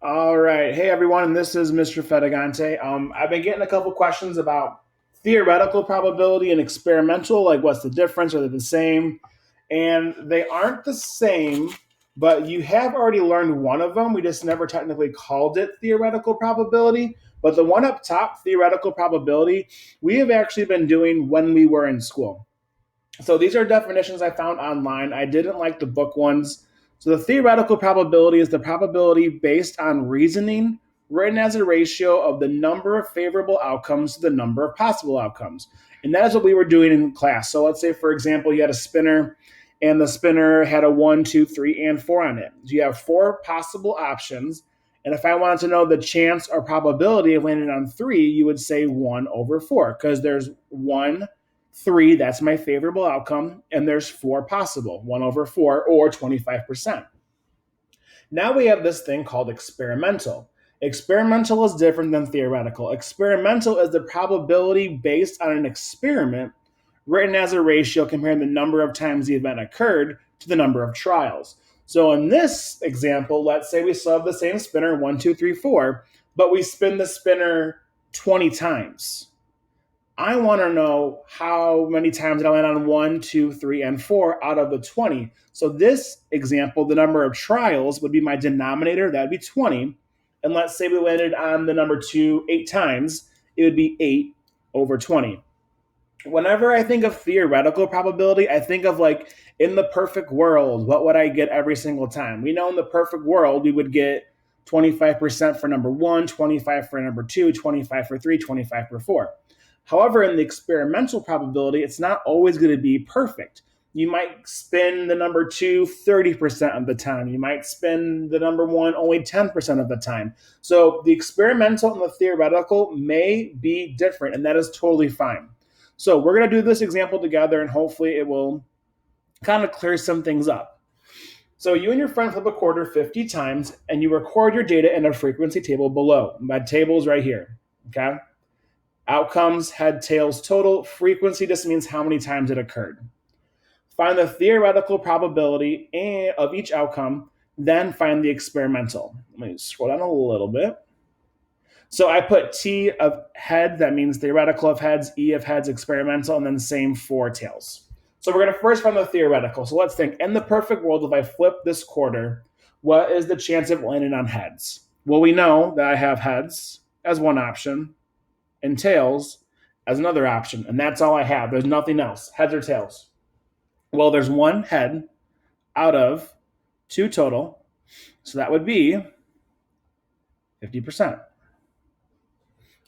All right. Hey, everyone. This is Mr. Fedegante. I've been getting a couple questions about theoretical probability and experimental. Like, what's the difference? Are they the same? And they aren't the same, but you have already learned one of them. We just never technically called it theoretical probability. But the one up top, theoretical probability, we have actually been doing when we were in school. So these are definitions I found online. I didn't like the book ones. So the theoretical probability is the probability based on reasoning written as a ratio of the number of favorable outcomes to the number of possible outcomes. And that is what we were doing in class. So let's say, for example, you had a spinner and the spinner had a one, two, three, and four on it. So you have four possible options. And if I wanted to know the chance or probability of landing on three, you would say one over four because there's one, three, that's my favorable outcome, and there's four possible, one over four, or 25%. Now we have this thing called experimental. Experimental is different than theoretical. Experimental is the probability based on an experiment written as a ratio comparing the number of times the event occurred to the number of trials. So in this example, let's say we still have the same spinner, one, two, three, four, but we spin the spinner 20 times. I want to know how many times did I land on one, two, three, and four out of the 20. So this example, the number of trials would be my denominator. That would be 20. And let's say we landed on the number two 8 times. It would be 8 over 20. Whenever I think of theoretical probability, I think of like in the perfect world, what would I get every single time? We know in the perfect world, we would get 25% for number one, 25 for number two, 25 for three, 25 for four. However, in the experimental probability, it's not always going to be perfect. You might spin the number two 30% of the time. You might spin the number one only 10% of the time. So the experimental and the theoretical may be different, and that is totally fine. So we're going to do this example together, and hopefully it will kind of clear some things up. So you and your friend flip a quarter 50 times, and you record your data in a frequency table below. My table is right here, okay? Outcomes, head, tails, total. Frequency just means how many times it occurred. Find the theoretical probability of each outcome, then find the experimental. Let me scroll down a little bit. So I put T of head, that means theoretical of heads, E of heads, experimental, and then same for tails. So we're going to first find the theoretical. So let's think, in the perfect world, if I flip this quarter, what is the chance of landing on heads? Well, we know that I have heads as one option and tails as another option, and that's all I have. There's nothing else, heads or tails. Well, there's one head out of two total, so that would be 50%.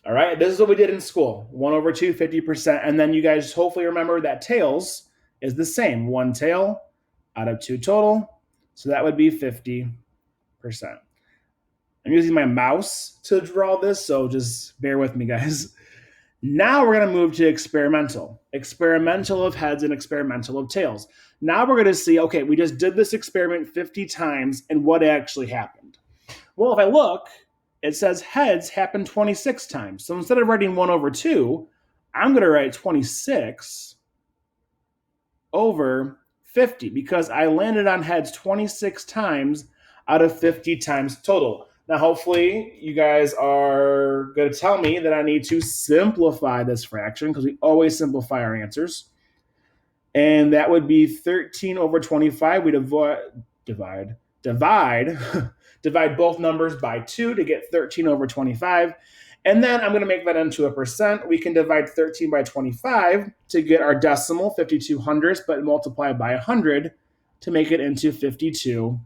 All right, this is what we did in school. 1 over 2, 50%. And then you guys hopefully remember that tails is the same. One tail out of two total. So that would be 50%. I'm using my mouse to draw this, so just bear with me, guys. Now we're going to move to experimental. Experimental of heads and experimental of tails. Now we're going to see, okay, we just did this experiment 50 times, and what actually happened? Well, if I look, it says heads happened 26 times. So instead of writing 1 over 2, I'm going to write 26 over 50 because I landed on heads 26 times out of 50 times total. Now, hopefully, you guys are going to tell me that I need to simplify this fraction because we always simplify our answers. And that would be 13 over 25. We divide divide both numbers by 2 to get 13 over 25. And then I'm going to make that into a percent. We can divide 13 by 25 to get our decimal, 52 hundredths, but multiply by 100 to make it into 52%.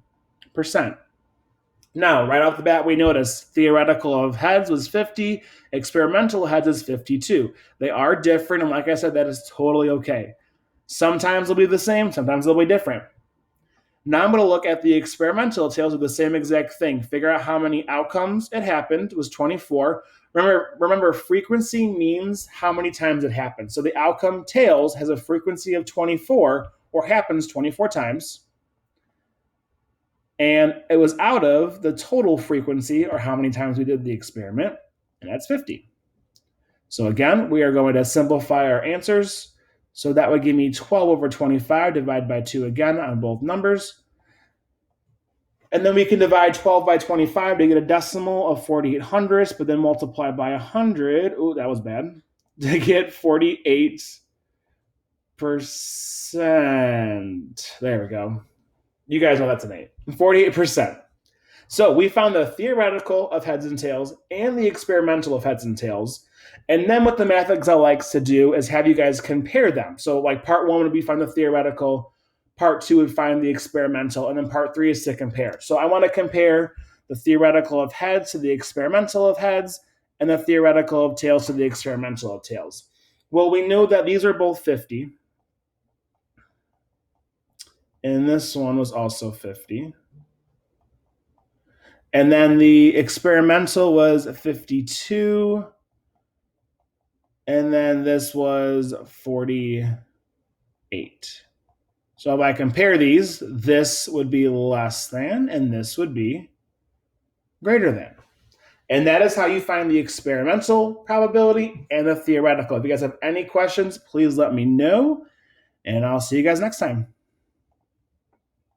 Now, right off the bat, we notice theoretical of heads was 50, experimental heads is 52. They are different, and like I said, that is totally okay. Sometimes they'll be the same, sometimes they'll be different. Now I'm going to look at the experimental tails of the same exact thing. Figure out how many outcomes it happened. It was 24. Remember, frequency means how many times it happened. So the outcome tails has a frequency of 24 or happens 24 times. And it was out of the total frequency or how many times we did the experiment. And that's 50. So again, we are going to simplify our answers. So that would give me 12 over 25 divided by 2 again on both numbers. And then we can divide 12 by 25 to get a decimal of 48 hundredths, but then multiply by 100. Oh, that was bad. To get 48%. There we go. You guys know that's an 8. 48%. So we found the theoretical of heads and tails and the experimental of heads and tails. And then what the Math Excel likes to do is have you guys compare them. So like part 1 would be find the theoretical, part 2 would find the experimental, and then part 3 is to compare. So I want to compare the theoretical of heads to the experimental of heads, and the theoretical of tails to the experimental of tails. Well, we know that these are both 50. And this one was also 50. And then the experimental was 52. And then this was 48. So if I compare these, this would be less than, and this would be greater than. And that is how you find the experimental probability and the theoretical. If you guys have any questions, please let me know, and I'll see you guys next time.